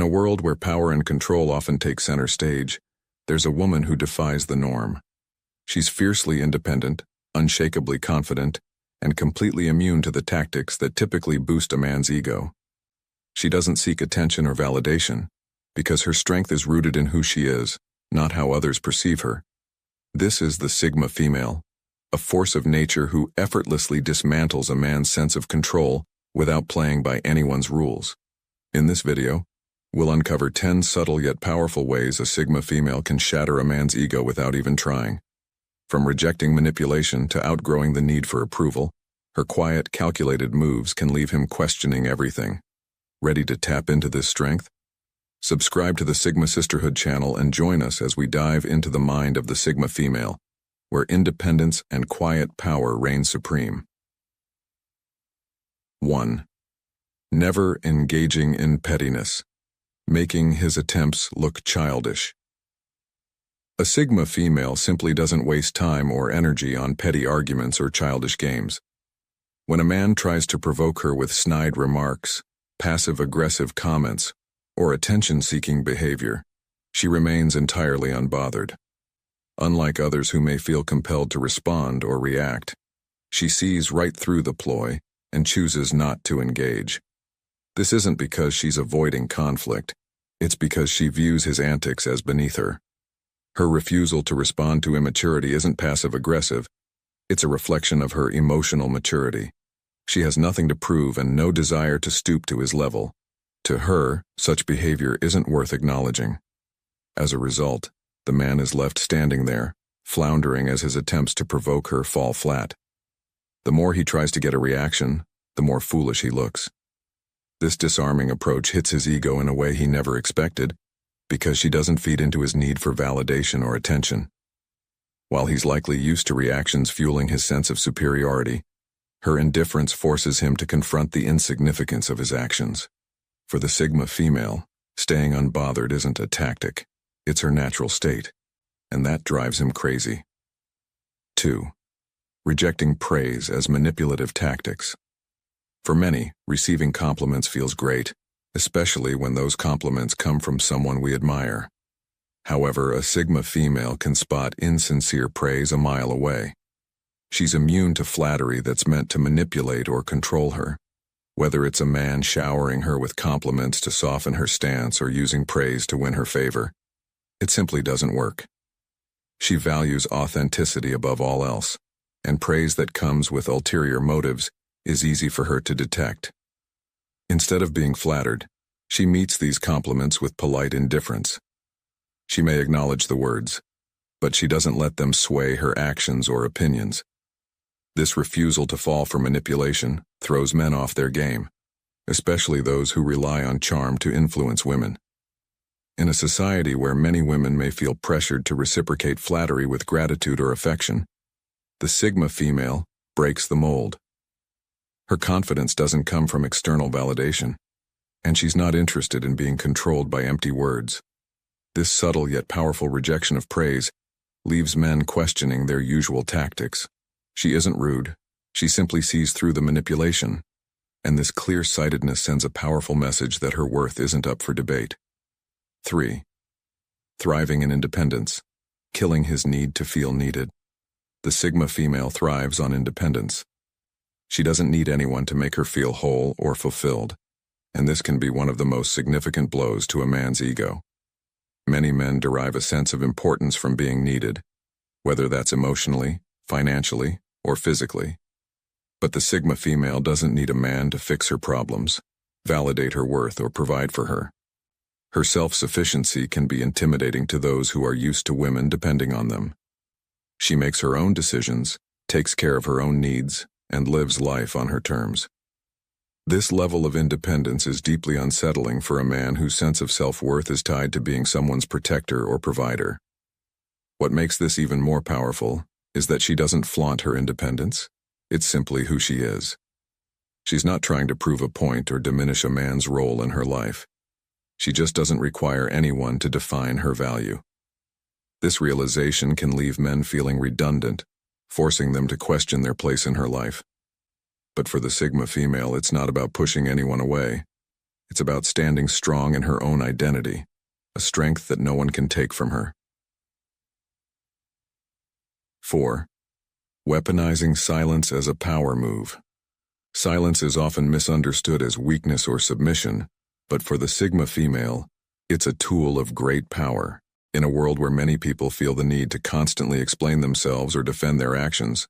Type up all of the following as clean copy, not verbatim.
In a world where power and control often take center stage, there's a woman who defies the norm. She's fiercely independent, unshakably confident, and completely immune to the tactics that typically boost a man's ego. She doesn't seek attention or validation, because her strength is rooted in who she is, not how others perceive her. This is the Sigma female, a force of nature who effortlessly dismantles a man's sense of control without playing by anyone's rules. In this video, we'll uncover 10 subtle yet powerful ways a Sigma female can shatter a man's ego without even trying. From rejecting manipulation to outgrowing the need for approval, her quiet, calculated moves can leave him questioning everything. Ready to tap into this strength? Subscribe to the Sigma Sisterhood channel and join us as we dive into the mind of the Sigma female, where independence and quiet power reign supreme. 1. Never engaging in pettiness, making his attempts look childish. A Sigma female simply doesn't waste time or energy on petty arguments or childish games. When a man tries to provoke her with snide remarks, passive-aggressive comments, or attention-seeking behavior, she remains entirely unbothered. Unlike others who may feel compelled to respond or react, she sees right through the ploy and chooses not to engage. This isn't because she's avoiding conflict, it's because she views his antics as beneath her. Her refusal to respond to immaturity isn't passive-aggressive, it's a reflection of her emotional maturity. She has nothing to prove and no desire to stoop to his level. To her, such behavior isn't worth acknowledging. As a result, the man is left standing there, floundering as his attempts to provoke her fall flat. The more he tries to get a reaction, the more foolish he looks. This disarming approach hits his ego in a way he never expected, because she doesn't feed into his need for validation or attention. While he's likely used to reactions fueling his sense of superiority, her indifference forces him to confront the insignificance of his actions. For the Sigma female, staying unbothered isn't a tactic, it's her natural state, and that drives him crazy. 2. Rejecting praise as manipulative tactics. For many, receiving compliments feels great, especially when those compliments come from someone we admire. However, a Sigma female can spot insincere praise a mile away. She's immune to flattery that's meant to manipulate or control her. Whether it's a man showering her with compliments to soften her stance or using praise to win her favor, it simply doesn't work. She values authenticity above all else, and praise that comes with ulterior motives is easy for her to detect. Instead of being flattered, she meets these compliments with polite indifference. She may acknowledge the words, but she doesn't let them sway her actions or opinions. This refusal to fall for manipulation throws men off their game, especially those who rely on charm to influence women. In a society where many women may feel pressured to reciprocate flattery with gratitude or affection, the Sigma female breaks the mold. Her confidence doesn't come from external validation, and she's not interested in being controlled by empty words. This subtle yet powerful rejection of praise leaves men questioning their usual tactics. She isn't rude, she simply sees through the manipulation, and this clear-sightedness sends a powerful message that her worth isn't up for debate. 3. Thriving in independence, killing his need to feel needed. The Sigma female thrives on independence. She doesn't need anyone to make her feel whole or fulfilled, and this can be one of the most significant blows to a man's ego. Many men derive a sense of importance from being needed, whether that's emotionally, financially, or physically. But the Sigma female doesn't need a man to fix her problems, validate her worth, or provide for her. Her self-sufficiency can be intimidating to those who are used to women depending on them. She makes her own decisions, takes care of her own needs, and lives life on her terms. This level of independence is deeply unsettling for a man whose sense of self-worth is tied to being someone's protector or provider. What makes this even more powerful is that she doesn't flaunt her independence. It's simply who she is. She's not trying to prove a point or diminish a man's role in her life. She just doesn't require anyone to define her value. This realization can leave men feeling redundant, forcing them to question their place in her life. But for the Sigma female, it's not about pushing anyone away. It's about standing strong in her own identity, a strength that no one can take from her. 4. Weaponizing silence as a power move. Silence is often misunderstood as weakness or submission, but for the Sigma female, it's a tool of great power. In a world where many people feel the need to constantly explain themselves or defend their actions,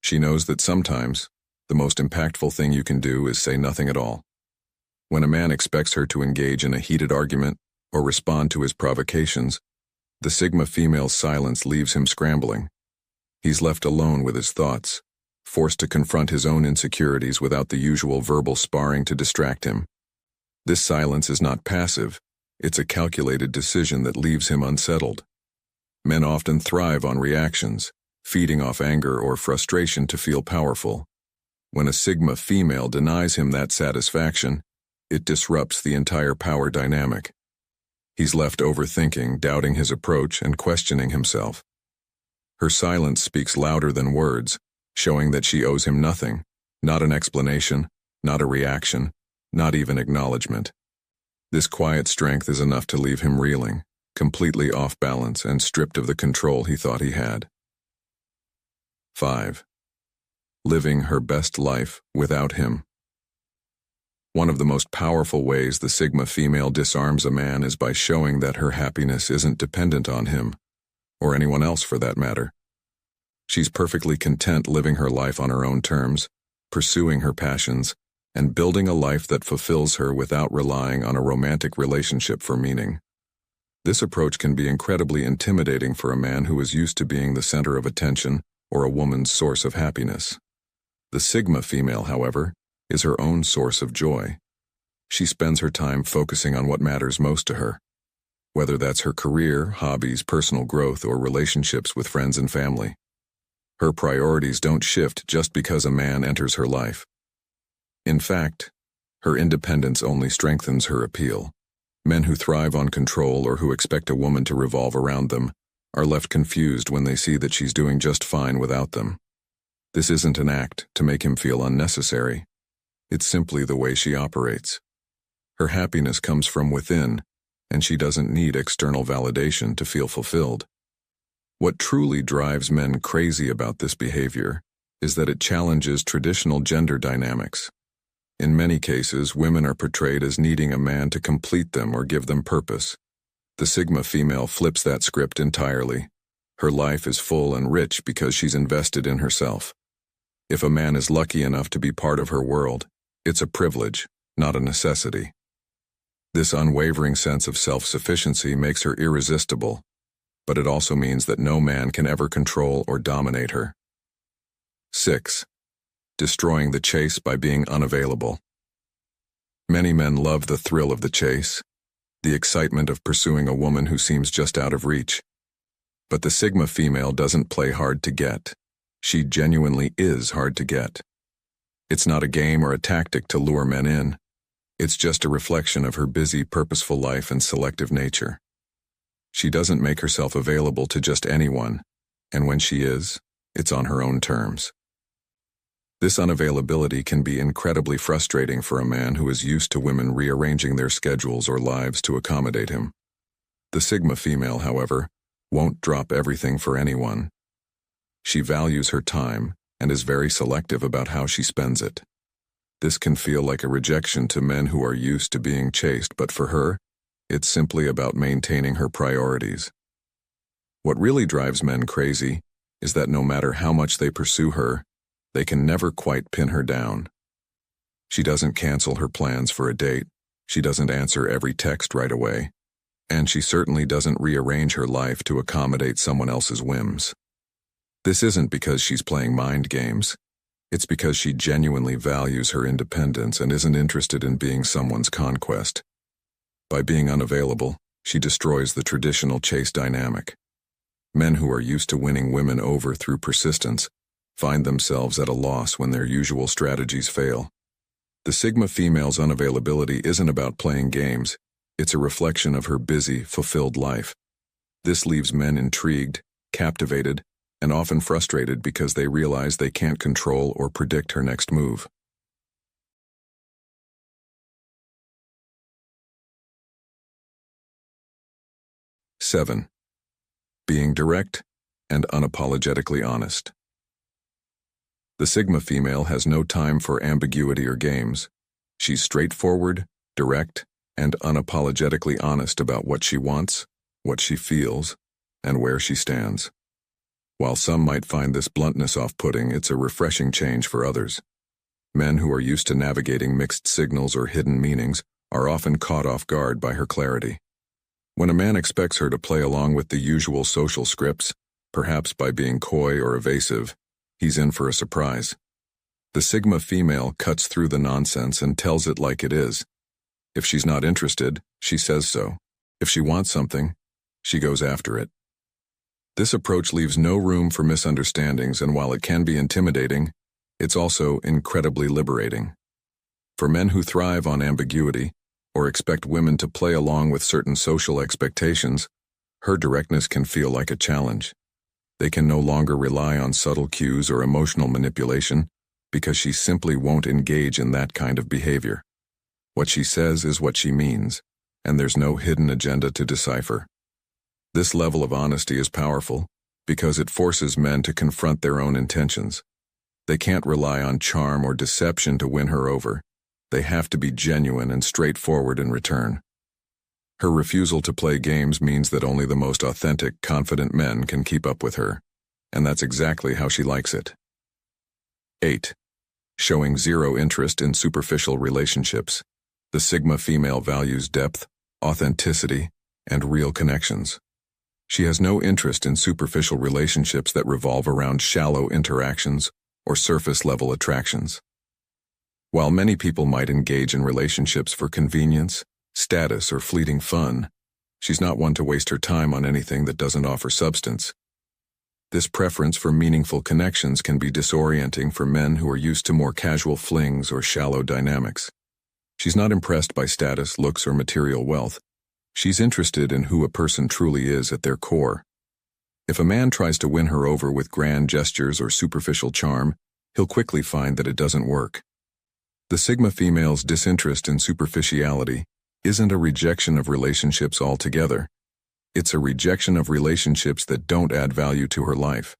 she knows that sometimes the most impactful thing you can do is say nothing at all. When a man expects her to engage in a heated argument or respond to his provocations, the Sigma female's silence leaves him scrambling. He's left alone with his thoughts, forced to confront his own insecurities without the usual verbal sparring to distract him. This silence is not passive, it's a calculated decision that leaves him unsettled. Men often thrive on reactions, feeding off anger or frustration to feel powerful. When a Sigma female denies him that satisfaction, it disrupts the entire power dynamic. He's left overthinking, doubting his approach, and questioning himself. Her silence speaks louder than words, showing that she owes him nothing, not an explanation, not a reaction, not even acknowledgement. This quiet strength is enough to leave him reeling, completely off balance and stripped of the control he thought he had. 5. Living her best life without him. One of the most powerful ways the Sigma female disarms a man is by showing that her happiness isn't dependent on him, or anyone else for that matter. She's perfectly content living her life on her own terms, pursuing her passions, and building a life that fulfills her without relying on a romantic relationship for meaning. This approach can be incredibly intimidating for a man who is used to being the center of attention or a woman's source of happiness. The Sigma female, however, is her own source of joy. She spends her time focusing on what matters most to her, whether that's her career, hobbies, personal growth, or relationships with friends and family. Her priorities don't shift just because a man enters her life. In fact, her independence only strengthens her appeal. Men who thrive on control or who expect a woman to revolve around them are left confused when they see that she's doing just fine without them. This isn't an act to make him feel unnecessary. It's simply the way she operates. Her happiness comes from within, and she doesn't need external validation to feel fulfilled. What truly drives men crazy about this behavior is that it challenges traditional gender dynamics. In many cases, women are portrayed as needing a man to complete them or give them purpose. The Sigma female flips that script entirely. Her life is full and rich because she's invested in herself. If a man is lucky enough to be part of her world, it's a privilege, not a necessity. This unwavering sense of self-sufficiency makes her irresistible, but it also means that no man can ever control or dominate her. 6. Destroying the chase by being unavailable. Many men love the thrill of the chase, the excitement of pursuing a woman who seems just out of reach. But the Sigma female doesn't play hard to get. She genuinely is hard to get. It's not a game or a tactic to lure men in. It's just a reflection of her busy, purposeful life and selective nature. She doesn't make herself available to just anyone, and when she is, it's on her own terms. This unavailability can be incredibly frustrating for a man who is used to women rearranging their schedules or lives to accommodate him. The Sigma female, however, won't drop everything for anyone. She values her time and is very selective about how she spends it. This can feel like a rejection to men who are used to being chased, but for her, it's simply about maintaining her priorities. What really drives men crazy is that no matter how much they pursue her, they can never quite pin her down. She doesn't cancel her plans for a date, she doesn't answer every text right away, and she certainly doesn't rearrange her life to accommodate someone else's whims. This isn't because she's playing mind games. It's because she genuinely values her independence and isn't interested in being someone's conquest. By being unavailable, she destroys the traditional chase dynamic. Men who are used to winning women over through persistence find themselves at a loss when their usual strategies fail. The Sigma female's unavailability isn't about playing games, it's a reflection of her busy, fulfilled life. This leaves men intrigued, captivated, and often frustrated because they realize they can't control or predict her next move. 7. Being direct and unapologetically honest. The Sigma female has no time for ambiguity or games. She's straightforward, direct, and unapologetically honest about what she wants, what she feels, and where she stands. While some might find this bluntness off-putting, it's a refreshing change for others. Men who are used to navigating mixed signals or hidden meanings are often caught off guard by her clarity. When a man expects her to play along with the usual social scripts, perhaps by being coy or evasive, he's in for a surprise. The Sigma female cuts through the nonsense and tells it like it is. If she's not interested, she says so. If she wants something, she goes after it. This approach leaves no room for misunderstandings, and while it can be intimidating, it's also incredibly liberating. For men who thrive on ambiguity, or expect women to play along with certain social expectations, her directness can feel like a challenge. They can no longer rely on subtle cues or emotional manipulation, because she simply won't engage in that kind of behavior. What she says is what she means, and there's no hidden agenda to decipher. This level of honesty is powerful because it forces men to confront their own intentions. They can't rely on charm or deception to win her over. They have to be genuine and straightforward in return. Her refusal to play games means that only the most authentic, confident men can keep up with her, and that's exactly how she likes it. 8. Showing zero interest in superficial relationships. The Sigma female values depth, authenticity, and real connections. She has no interest in superficial relationships that revolve around shallow interactions or surface-level attractions. While many people might engage in relationships for convenience, status, or fleeting fun, she's not one to waste her time on anything that doesn't offer substance. This preference for meaningful connections can be disorienting for men who are used to more casual flings or shallow dynamics. She's not impressed by status, looks, or material wealth. She's interested in who a person truly is at their core. If a man tries to win her over with grand gestures or superficial charm, he'll quickly find that it doesn't work. The Sigma female's disinterest in superficiality isn't a rejection of relationships altogether. It's a rejection of relationships that don't add value to her life.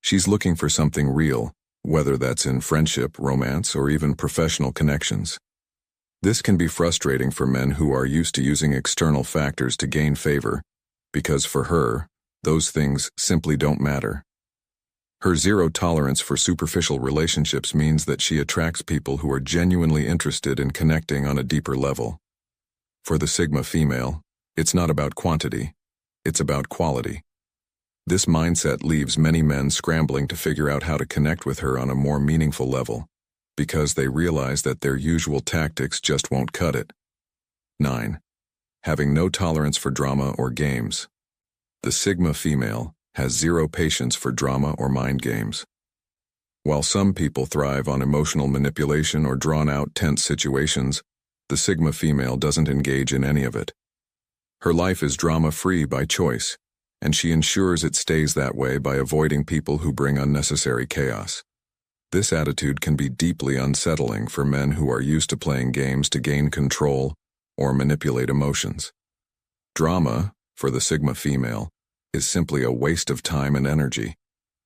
She's looking for something real, whether that's in friendship, romance, or even professional connections. This can be frustrating for men who are used to using external factors to gain favor, because for her, those things simply don't matter. Her zero tolerance for superficial relationships means that she attracts people who are genuinely interested in connecting on a deeper level. For the Sigma female, it's not about quantity, it's about quality. This mindset leaves many men scrambling to figure out how to connect with her on a more meaningful level, because they realize that their usual tactics just won't cut it. 9. Having no tolerance for drama or games. The Sigma female has zero patience for drama or mind games. While some people thrive on emotional manipulation or drawn-out tense situations, the Sigma female doesn't engage in any of it. Her life is drama-free by choice, and she ensures it stays that way by avoiding people who bring unnecessary chaos. This attitude can be deeply unsettling for men who are used to playing games to gain control or manipulate emotions. Drama, for the Sigma female, is simply a waste of time and energy.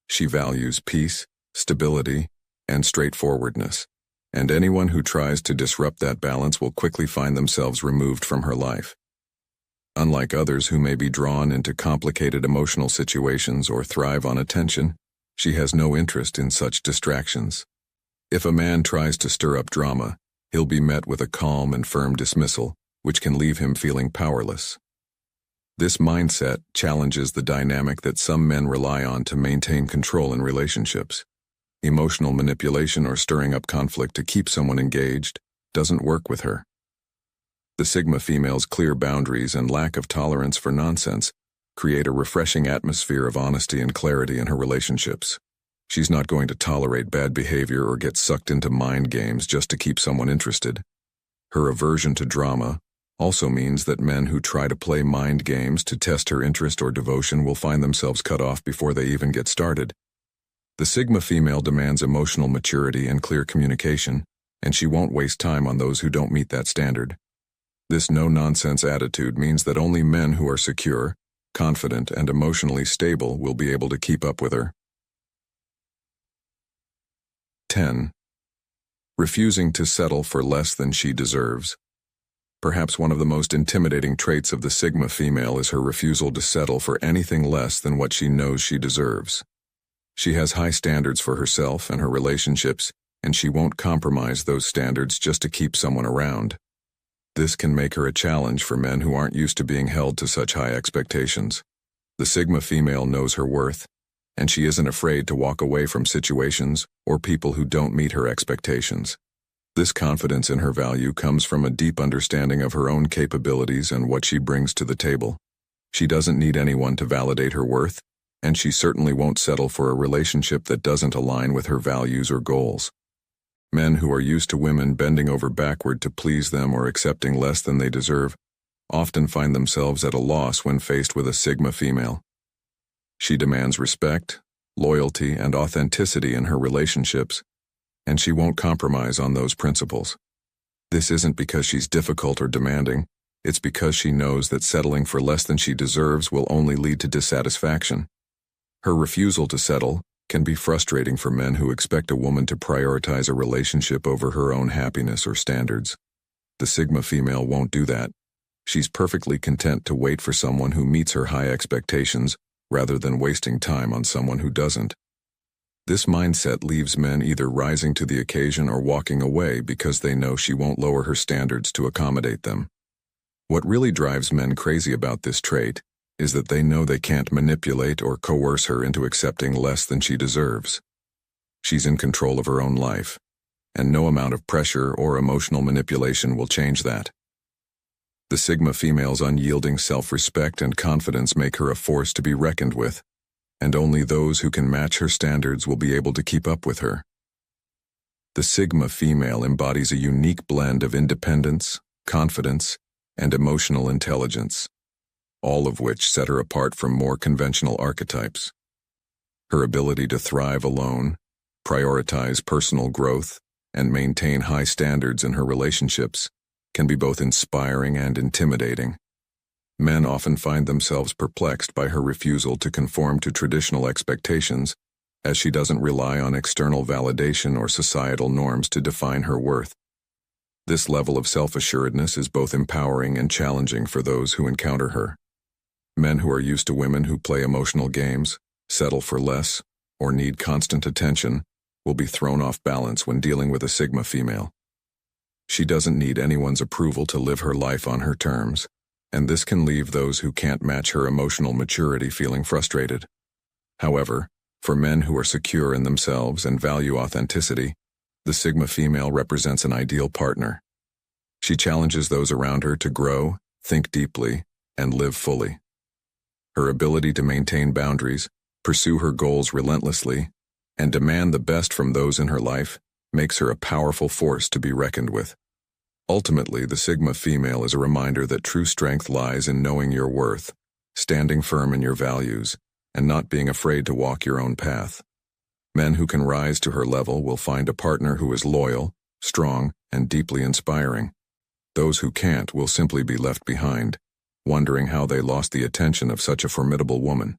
She values peace, stability, and straightforwardness, and anyone who tries to disrupt that balance will quickly find themselves removed from her life. Unlike others who may be drawn into complicated emotional situations or thrive on attention, she has no interest in such distractions. If a man tries to stir up drama, he'll be met with a calm and firm dismissal, which can leave him feeling powerless. This mindset challenges the dynamic that some men rely on to maintain control in relationships. Emotional manipulation or stirring up conflict to keep someone engaged doesn't work with her. The Sigma female's clear boundaries and lack of tolerance for nonsense create a refreshing atmosphere of honesty and clarity in her relationships. She's not going to tolerate bad behavior or get sucked into mind games just to keep someone interested. Her aversion to drama also means that men who try to play mind games to test her interest or devotion will find themselves cut off before they even get started. The Sigma female demands emotional maturity and clear communication, and she won't waste time on those who don't meet that standard. This no-nonsense attitude means that only men who are secure, confident, and emotionally stable will be able to keep up with her. 10. Refusing to settle for less than she deserves. Perhaps one of the most intimidating traits of the Sigma female is her refusal to settle for anything less than what she knows she deserves. She has high standards for herself and her relationships, and she won't compromise those standards just to keep someone around. This can make her a challenge for men who aren't used to being held to such high expectations. The Sigma female knows her worth, and she isn't afraid to walk away from situations or people who don't meet her expectations. This confidence in her value comes from a deep understanding of her own capabilities and what she brings to the table. She doesn't need anyone to validate her worth, and she certainly won't settle for a relationship that doesn't align with her values or goals. Men who are used to women bending over backward to please them or accepting less than they deserve often find themselves at a loss when faced with a Sigma female. She demands respect, loyalty, and authenticity in her relationships, and she won't compromise on those principles. This isn't because she's difficult or demanding, it's because she knows that settling for less than she deserves will only lead to dissatisfaction. Her refusal to settle can be frustrating for men who expect a woman to prioritize a relationship over her own happiness or standards. The Sigma female won't do that. She's perfectly content to wait for someone who meets her high expectations rather than wasting time on someone who doesn't. This mindset leaves men either rising to the occasion or walking away because they know she won't lower her standards to accommodate them. What really drives men crazy about this trait is that they know they can't manipulate or coerce her into accepting less than she deserves. She's in control of her own life, and no amount of pressure or emotional manipulation will change that. The Sigma female's unyielding self-respect and confidence make her a force to be reckoned with, and only those who can match her standards will be able to keep up with her. The Sigma female embodies a unique blend of independence, confidence, and emotional intelligence, all of which set her apart from more conventional archetypes. Her ability to thrive alone, prioritize personal growth, and maintain high standards in her relationships can be both inspiring and intimidating. Men often find themselves perplexed by her refusal to conform to traditional expectations, as she doesn't rely on external validation or societal norms to define her worth. This level of self-assuredness is both empowering and challenging for those who encounter her. Men who are used to women who play emotional games, settle for less, or need constant attention will be thrown off balance when dealing with a Sigma female. She doesn't need anyone's approval to live her life on her terms, and this can leave those who can't match her emotional maturity feeling frustrated. However, for men who are secure in themselves and value authenticity, the Sigma female represents an ideal partner. She challenges those around her to grow, think deeply, and live fully. Her ability to maintain boundaries, pursue her goals relentlessly, and demand the best from those in her life makes her a powerful force to be reckoned with. Ultimately, the Sigma female is a reminder that true strength lies in knowing your worth, standing firm in your values, and not being afraid to walk your own path. Men who can rise to her level will find a partner who is loyal, strong, and deeply inspiring. Those who can't will simply be left behind, wondering how they lost the attention of such a formidable woman.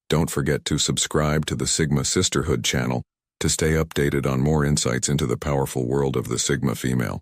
Don't forget to subscribe to the Sigma Sisterhood channel to stay updated on more insights into the powerful world of the Sigma female.